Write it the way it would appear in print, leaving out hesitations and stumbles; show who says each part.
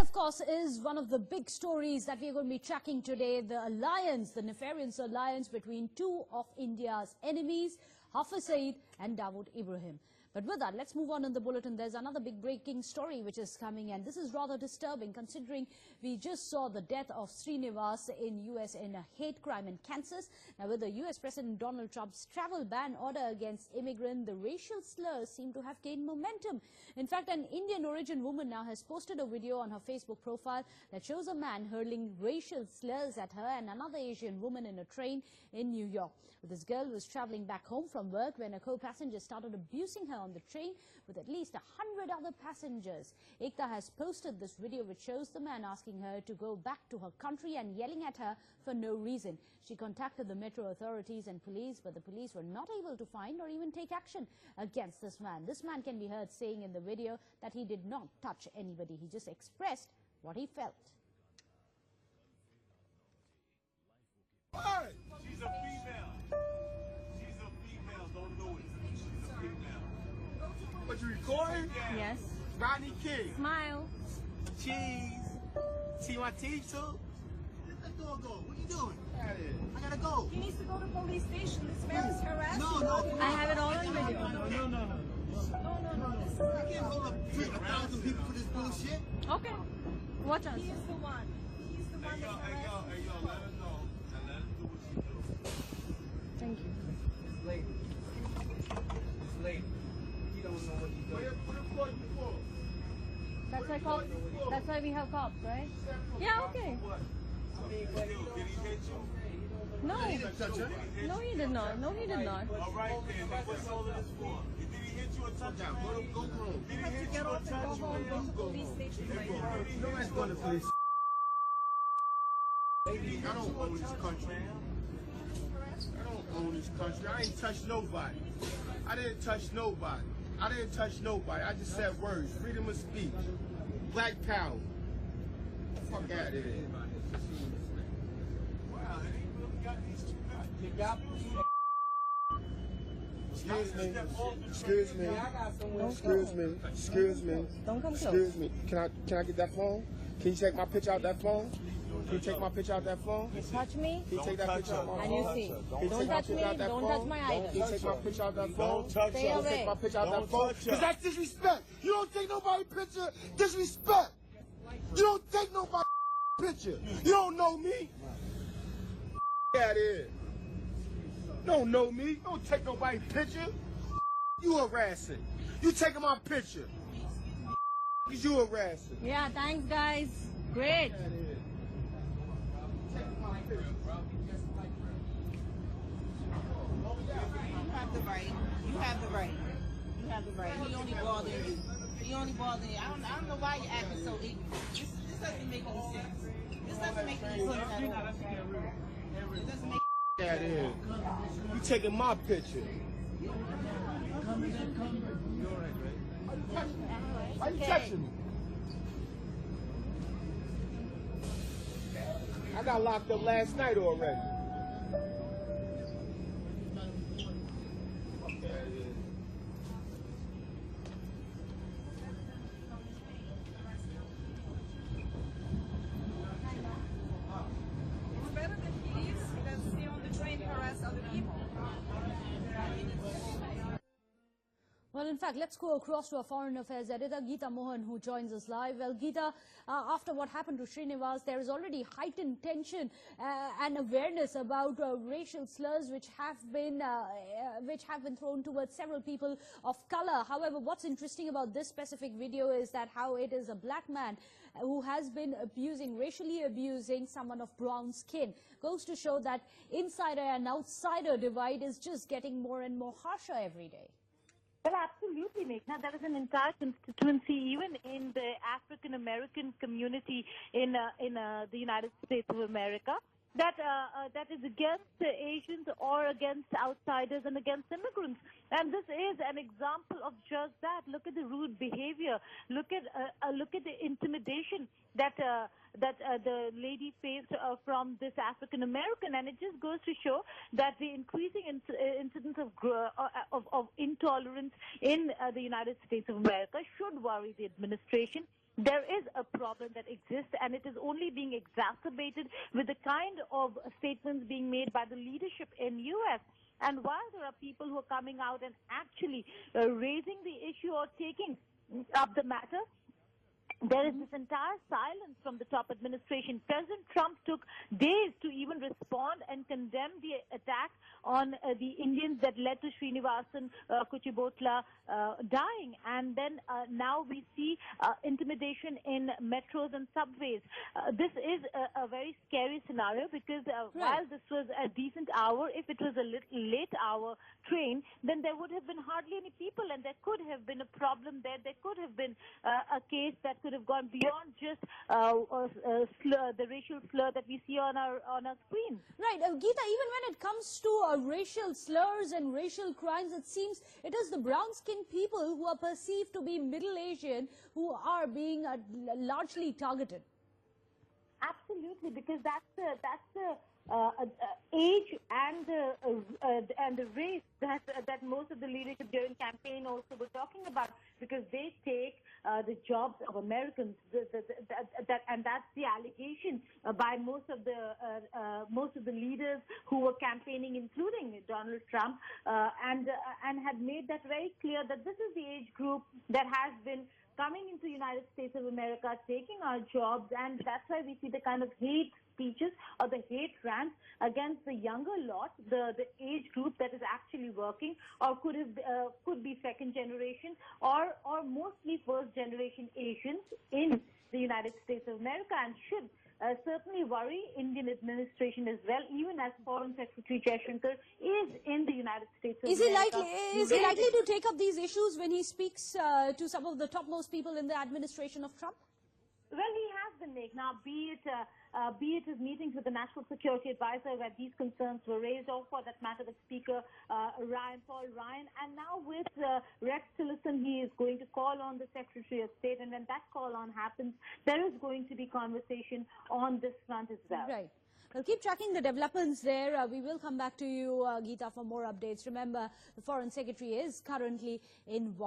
Speaker 1: of course, is one of the big stories that we are going to be tracking today, the alliance, the nefarious alliance between two of India's enemies, Hafiz Saeed and Dawood Ibrahim. But with that, let's move on in the bulletin. There's another big breaking story which is coming, and this is rather disturbing considering we just saw the death of Srinivas in US in a hate crime in Kansas. Now, with the US President Donald Trump's travel ban order against immigrants, the racial slurs seem to have gained momentum. In fact, an Indian origin woman now has posted a video on her Facebook profile that shows a man hurling racial slurs at her and another Asian woman in a train in New York. This girl was traveling back home from work when a co-passenger started abusing her on the train with at least 100 other passengers. Ekta has posted this video which shows the man asking her to go back to her country and yelling at her for no reason. She contacted the metro authorities and police, but the police were not able to find or even take action against this man. This man can be heard saying in the video that he did not touch anybody. He just expressed what he felt.
Speaker 2: Hey! She's a female. She's a female. Don't know it. She's a female. What, you recording?
Speaker 3: Yes.
Speaker 2: Rodney King.
Speaker 3: Smile.
Speaker 2: Cheese. See my teeth too?
Speaker 4: Let the dog go. What are you doing?
Speaker 2: Yeah.
Speaker 4: I gotta go.
Speaker 5: He needs to go to police station. This man is harassing.
Speaker 4: No.
Speaker 3: I have it all on video.
Speaker 2: No.
Speaker 5: No.
Speaker 4: I can't hold up 1,000 people for this bullshit.
Speaker 3: Okay. Watch us.
Speaker 5: He is the one. He's the one that's
Speaker 2: Hey,
Speaker 5: harassing.
Speaker 2: yo, let her know. And let her do what she do.
Speaker 3: Thank you.
Speaker 6: This lady. He don't know what he's doing.
Speaker 2: What the fuck you for?
Speaker 3: That's why cops. That's why we have cops, right? Yeah. Okay.
Speaker 2: What? Did he hit you?
Speaker 3: No. No, he did not. No, he did not.
Speaker 2: All right then. What's all of this for? Did he hit you or touch you?
Speaker 4: Go home.
Speaker 2: Did he hit you or touch you?
Speaker 5: Go to police station right now.
Speaker 4: Nobody's going to police. I don't own this country. I don't own this country. I ain't touched nobody. I didn't touch nobody. I just said words. Freedom of speech. Black power. Fuck out of here.
Speaker 2: Wow, they ain't really got these two guys.
Speaker 6: You got
Speaker 4: Excuse me.
Speaker 3: Don't come close.
Speaker 4: Excuse me. Can I get that phone? Can you take my picture out that phone? Can you take my picture out that phone?
Speaker 3: You touch me,
Speaker 4: Can you take that picture out my
Speaker 3: and
Speaker 4: phone?
Speaker 3: you see.
Speaker 4: Can you
Speaker 3: Don't
Speaker 4: take my
Speaker 3: touch me.
Speaker 4: picture out that
Speaker 3: Don't
Speaker 4: phone?
Speaker 3: touch my
Speaker 4: Can you
Speaker 3: items.
Speaker 4: take my picture out that phone?
Speaker 3: Stay
Speaker 4: Don't
Speaker 3: away.
Speaker 4: take my picture out that
Speaker 2: Don't
Speaker 4: phone.
Speaker 2: touch her.
Speaker 4: Because that's disrespect. You don't take nobody's picture. Disrespect. You don't take nobody's picture. You don't know me. Get out of here. Don't know me. Don't take nobody's picture. You harassing. You taking my picture. You harassing.
Speaker 3: Yeah. Thanks, guys. Great.
Speaker 4: Get out of here.
Speaker 7: You have the right. You have the right. You have the right. He only bothering you. He only bothering you. I don't know why you're acting so ignorant. This doesn't make any sense. This doesn't make any sense at all. It doesn't make.
Speaker 4: Get out of here. You taking my picture. Why you touching me? I got locked up last night already.
Speaker 5: It's better that he leaves than stay on the train harass other people.
Speaker 1: Well, in fact, let's go across to our foreign affairs editor, Geeta Mohan, who joins us live. Well, Geeta, after what happened to Srinivas, there is already heightened tension and awareness about racial slurs which have been thrown towards several people of color. However, what's interesting about this specific video is that how it is a black man who has been racially abusing someone of brown skin. Goes to show that insider and outsider divide is just getting more and more harsher every day.
Speaker 8: Well, absolutely, Meghna. There is an entire constituency, even in the African American community in the United States of America, that is against Asians or against outsiders and against immigrants. And this is an example of just that. Look at the rude behavior. Look at the intimidation that the lady faced from this African American, and it just goes to show that the increasing incidence of intolerance in the United States of America should worry the administration. there is a problem that exists, and it is only being exacerbated with the kind of statements being made by the leadership in U.S. And while there are people who are coming out and actually raising the issue or taking up the matter, there is this entire silence from the top administration. President Trump took days to even respond and condemn the attack on the Indians that led to Srinivasan Kuchibotla dying. And then now we see intimidation in metros and subways. This is a very scary scenario because while this was a decent hour, if it was a little late hour train, then there would have been hardly any people, and there could have been a problem there. There could have been a case that could have gone beyond just the racial slur that we see on our screen.
Speaker 1: Right, Geeta, even when it comes to racial slurs and racial crimes, it seems it is the brown-skinned people who are perceived to be Middle Asian who are being largely targeted.
Speaker 8: Absolutely, because that's the age and the race that most of the leadership during campaign also were talking about, because they take the jobs of Americans, and that's the allegation by most of the leaders who were campaigning, including Donald Trump, and had made that very clear that this is the age group that has been coming into the United States of America, taking our jobs, and that's why we see the kind of hate speeches or the hate rants against the younger lot, the age group that is actually working, or could be second generation or mostly first generation Asians in the United States of America, and should certainly worry Indian administration as well, even as Foreign Secretary Jaishankar is in the United States of America.
Speaker 1: Is he likely to take up these issues when he speaks to some of the topmost people in the administration of Trump?
Speaker 8: Well, he has been, now, be it his meetings with the National Security Advisor where these concerns were raised, or for that matter, the Speaker, Paul Ryan, and now with Rex Tillerson, he is going to call on the Secretary of State, and when that call on happens, there is going to be conversation on this front as well.
Speaker 1: Right. Well, keep tracking the developments there. We will come back to you, Geeta, for more updates. Remember, the Foreign Secretary is currently in Washington.